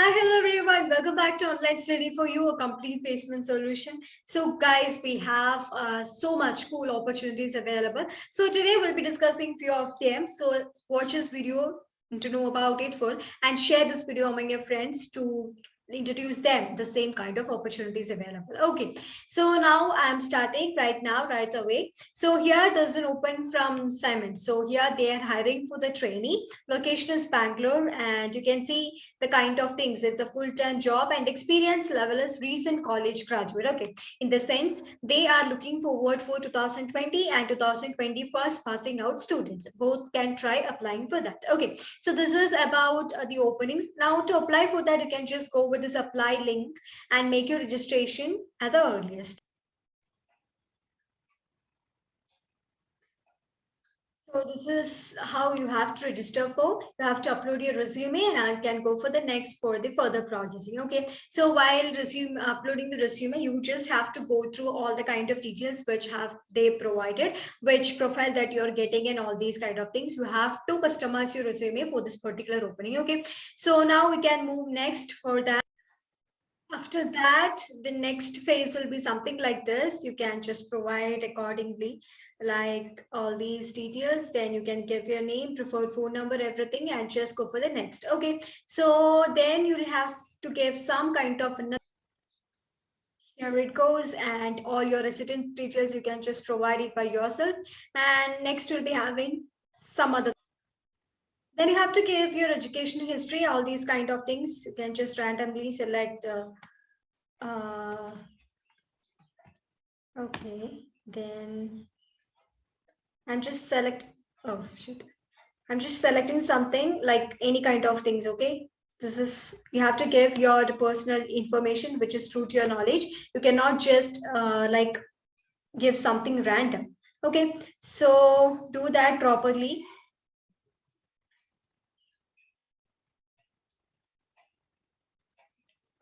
Hi, hello everyone. Welcome back to Online Study for You, a complete placement solution. So, guys, we have so much cool opportunities available. So, today we'll be discussing few of them. So, watch this video to know about it full and share this video among your friends to introduce them the same kind of opportunities available. Okay, so now I'm starting right now, right away. So, here there's an open from Simon. So, here they are hiring for the trainee. Location is Bangalore, and you can see the kind of things. It's a full-time job and experience level is recent college graduate. Okay, in the sense they are looking forward for 2020 and 2021 passing out students. Both can try applying for that. Okay, so this is about the openings. Now to apply for that, you can just go with this apply link and make your registration at the earliest. So this is how you have to register for. You have to upload your resume and I can go for the next for the further processing. Okay. So while resume uploading the resume, you just have to go through all the kind of details which have they provided, which profile that you're getting and all these kind of things. You have to customize your resume for this particular opening. Okay. So now we can move next for that. After that, the next phase will be something like this. You can just provide accordingly, like all these details. Then you can give your name, preferred phone number, everything, and just go for the next. Okay. So then you'll have to give some kind of here it goes, and all your resident details you can just provide it by yourself. And next you'll be having some other. Then you have to give your education history, all these kind of things. You can just randomly select. Uh, Okay, then I'm just select. Oh shit! I'm just selecting something like any kind of things. Okay, this is you have to give your personal information which is true to your knowledge. You cannot just like give something random. Okay, so do that properly.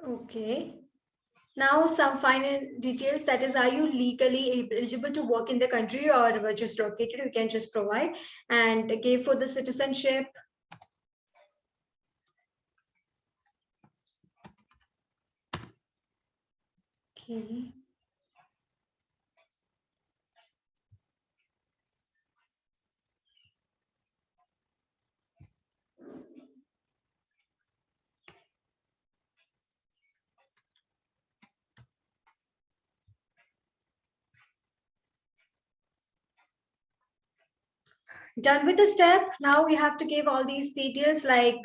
Okay. Now, some final details, that is, are you legally eligible to work in the country or just located? You can just provide and give for the citizenship. Okay. Done with the step. Now we have to give all these details like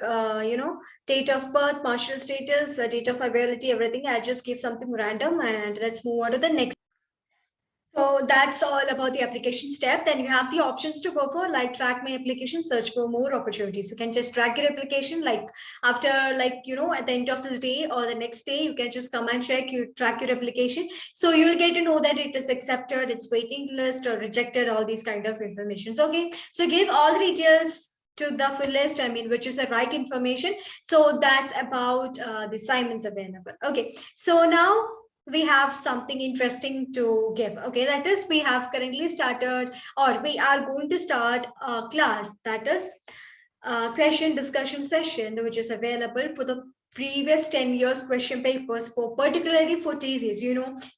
date of birth, partial status, date of availability, everything. I'll just give something random and let's move on to the next. So that's all about the application step. Then you have the options to go for, like track my application, search for more opportunities. You can just track your application like after at the end of this day or the next day, you can just come and check, you track your application. So you will get to know that it is accepted, it's waiting list or rejected, all these kind of information. Okay. So give all the details to the full list, I mean, which is the right information. So that's about the Simon's available. Okay. So now we have something interesting to give. Okay, that is, we have currently started or we are going to start a class, that is a question discussion session, which is available for the previous 10 years question papers, for particularly for thesis.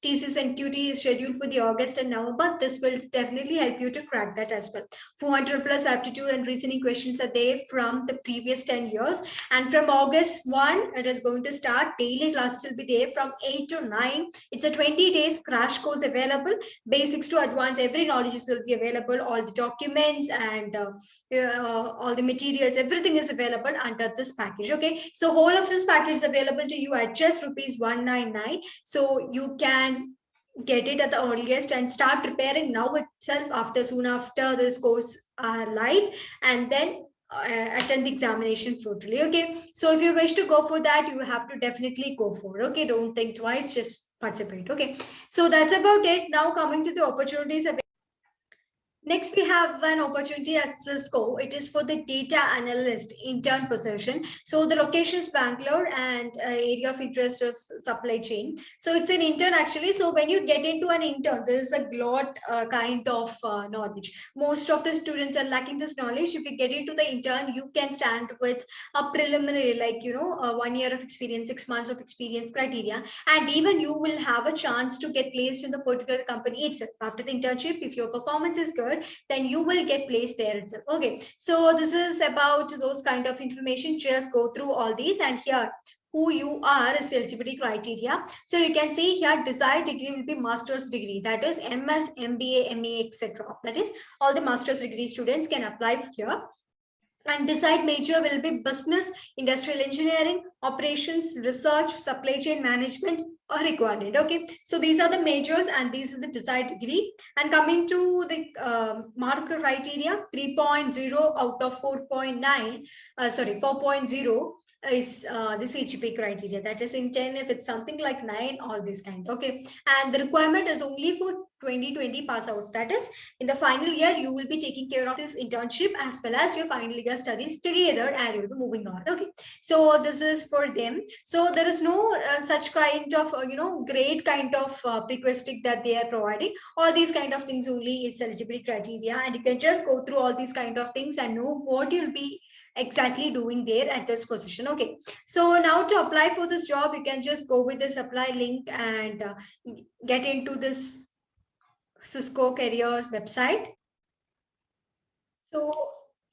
Thesis and QT is scheduled for the August and November. This will definitely help you to crack that as well. 400 plus aptitude and reasoning questions are there from the previous 10 years, and from August 1 it is going to start. Daily classes will be there from 8 to 9. It's a 20 days crash course available, basics to advanced, every knowledge will be available, all the documents and all the materials, everything is available under this package. Okay, so whole of this package is available to you at just rupees 199. So you can get it at the earliest and start preparing now itself, after soon after this course live, and then attend the examination totally. Okay, so if you wish to go for that, you have to definitely go for. Okay, don't think twice, just participate. Okay, so that's about it. Now coming to the opportunities. Next, we have an opportunity at Cisco. It is for the data analyst intern position. So the location is Bangalore and area of interest of supply chain. So it's an intern actually. So when you get into an intern, there is a lot kind of knowledge. Most of the students are lacking this knowledge. If you get into the intern, you can stand with a preliminary, like, 1 year of experience, 6 months of experience criteria. And even you will have a chance to get placed in the particular company itself. After the internship, if your performance is good, then you will get placed there itself. Okay, so this is about those kind of information. Just go through all these, and here who you are is the eligibility criteria. So you can see here desired degree will be master's degree, that is MS, MBA, MA, etc. That is all the master's degree students can apply here. And desired major will be business, industrial engineering, operations, research, supply chain management, or requirement. Okay, so these are the majors and these are the desired degree. And coming to the mark criteria, 3.0 out of 4.9, 4.0 is the CGP criteria. That is in 10, if it's something like 9, all this kind. Okay, and the requirement is only for 2020 pass outs. That is, in the final year, you will be taking care of this internship as well as your final year studies together, and you will be moving on. Okay, so this is for them. So there is no such kind of great kind of prerequisite that they are providing. All these kind of things only is eligibility criteria, and you can just go through all these kind of things and know what you'll be exactly doing there at this position. Okay, so now to apply for this job, you can just go with this apply link and get into this Cisco Careers website. So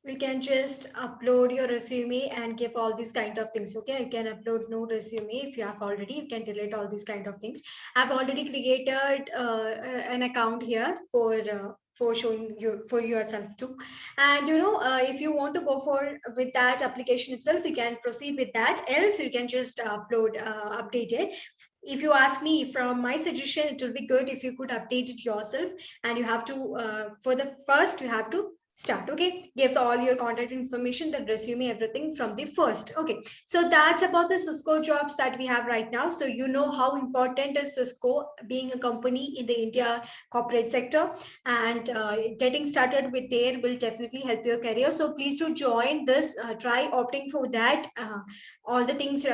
we can just upload your resume and give all these kind of things. Okay, you can upload no resume if you have already. You can delete all these kind of things. I've already created an account here for showing you for yourself too. And if you want to go for with that application itself, you can proceed with that. Else you can just update it. If you ask me, from my suggestion, it will be good if you could update it yourself. And you have to for the first you have to start. Okay, give all your contact information, the resume, everything from the first. Okay, so that's about the Cisco jobs that we have right now. So you know how important is Cisco being a company in the India corporate sector, and getting started with there will definitely help your career. So please do join this, try opting for that. All the things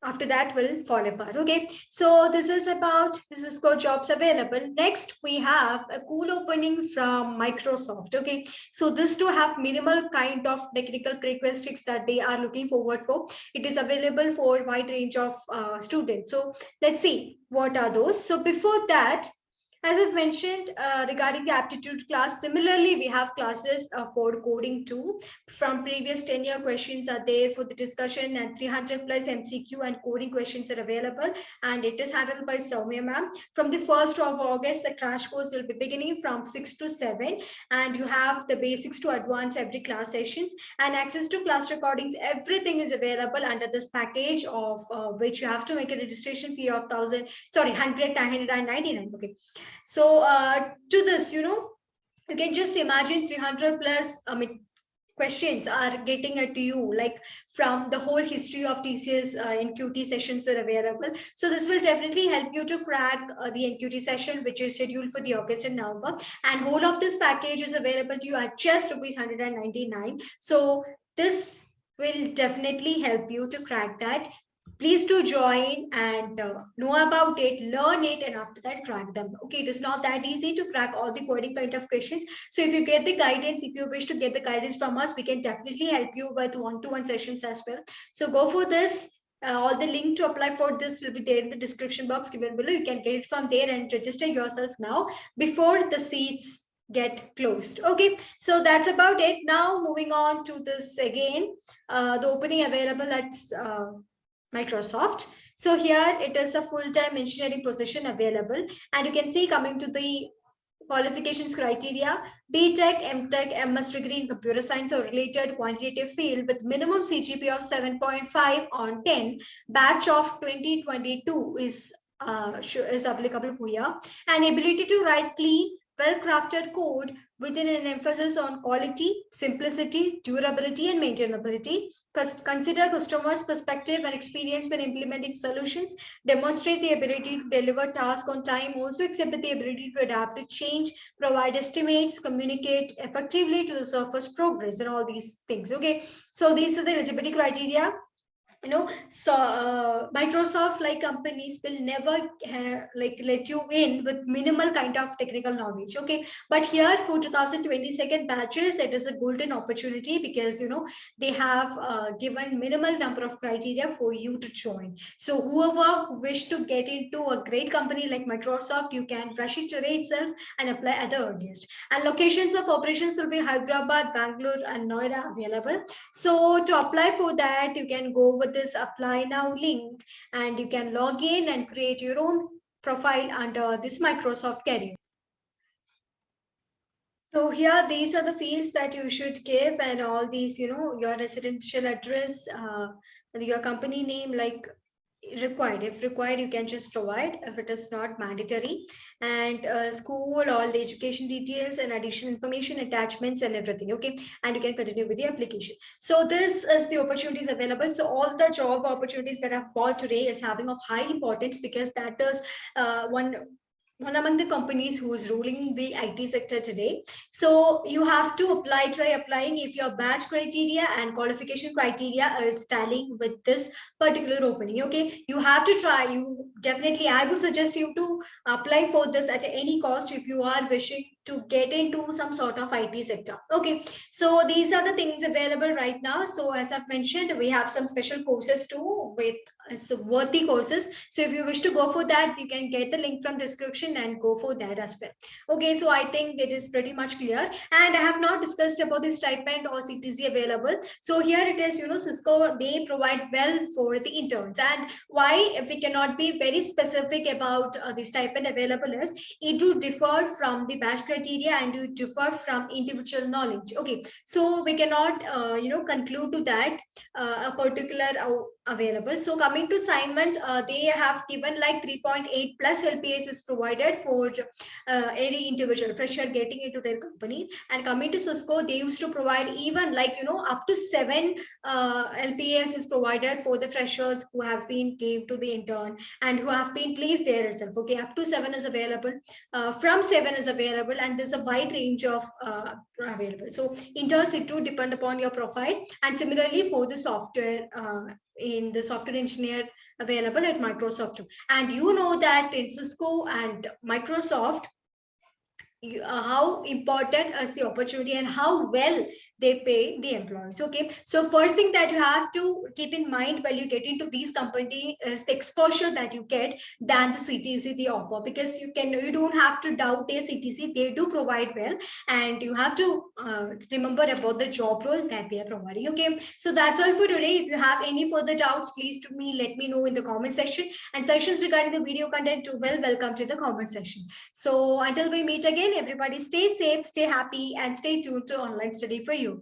after that will fall apart. Okay, so this is about this is called jobs available. Next we have a cool opening from Microsoft. Okay, so this to have minimal kind of technical prerequisites that they are looking forward for. It is available for a wide range of students. So let's see what are those. So before that, as I've mentioned regarding the aptitude class, similarly, we have classes for coding too. From previous 10-year questions are there for the discussion, and 300 plus MCQ and coding questions are available. And it is handled by Soumya ma'am. From the 1st of August, the crash course will be beginning from 6 to 7. And you have the basics to advance every class sessions and access to class recordings. Everything is available under this package of which you have to make a registration fee of 100, 999. Okay. So to this, you can just imagine 300 plus questions are getting to you, like from the whole history of TCS NQT sessions are available. So this will definitely help you to crack the NQT session, which is scheduled for the August and November. And whole of this package is available to you at just rupees 199. So this will definitely help you to crack that. Please do join and know about it, learn it, and after that crack them. Okay, it is not that easy to crack all the coding kind of questions. So if you get the guidance, if you wish to get the guidance from us, we can definitely help you with one-to-one sessions as well. So go for this. All the link to apply for this will be there in the description box given below. You can get it from there and register yourself now before the seats get closed. Okay, so that's about it. Now moving on to this again, the opening available at Microsoft. So here it is a full-time engineering position available, and you can see coming to the qualifications criteria: BTech, MTech, MS degree in computer science or related quantitative field with minimum CGPA of 7.5 on 10. Batch of 2022 is applicable here, and ability to write clean well-crafted code with an emphasis on quality, simplicity, durability, and maintainability. Consider customers' perspective and experience when implementing solutions. Demonstrate the ability to deliver tasks on time. Also exhibit the ability to adapt to change, provide estimates, communicate effectively to the surface progress, and all these things. Okay, so these are the eligibility criteria. So Microsoft like companies will never like let you in with minimal kind of technical knowledge. Okay, but here for 2022 batches, it is a golden opportunity because they have given minimal number of criteria for you to join. So whoever wish to get into a great company like Microsoft, you can rush it today itself and apply at the earliest. And locations of operations will be Hyderabad, Bangalore, and Noida available. So to apply for that, you can go with this apply now link, and you can log in and create your own profile under this Microsoft Career. So here, these are the fields that you should give, and all these, your residential address, your company name, like required. If required, you can just provide. If it is not mandatory, and school, all the education details and additional information, attachments, and everything. Okay, and you can continue with the application. So this is the opportunities available. So all the job opportunities that I've got today is having of high importance because that is one among the companies who is ruling the IT sector today. So you have to apply, try applying if your batch criteria and qualification criteria is tallying with this particular opening. Okay, you have to try. You definitely, I would suggest you to apply for this at any cost if you are wishing to get into some sort of IT sector. Okay, so these are the things available right now. So as I've mentioned, we have some special courses too with worthy courses. So if you wish to go for that, you can get the link from description and go for that as well. Okay, so I think it is pretty much clear. And I have not discussed about the stipend or CTC available. So here it is, Cisco, they provide well for the interns. And why, if we cannot be very specific about the stipend available, is it do differ from the batch criteria and do differ from individual knowledge. Okay, so we cannot, conclude to that a particular available. So coming to assignments, they have given like 3.8 plus LPS is provided for any individual fresher getting into their company. And coming to Cisco, they used to provide even like up to 7 LPS is provided for the freshers who have been gave to the intern and who have been placed there itself. Okay, up to 7 is available. From 7 is available, and there's a wide range of available. So interns, it too depend upon your profile. And similarly for the software, in the software engineer available at Microsoft too. And you know that in Cisco and Microsoft, how important is the opportunity and how well they pay the employees. Okay, so first thing that you have to keep in mind while you get into these company is the exposure that you get than the CTC they offer, because you don't have to doubt their CTC, they do provide well, and you have to remember about the job role that they are providing. Okay, so that's all for today. If you have any further doubts, please to me let me know in the comment section, and sessions regarding the video content too, welcome to the comment section. So until we meet again, everybody stay safe, stay happy, and stay tuned to online study for you.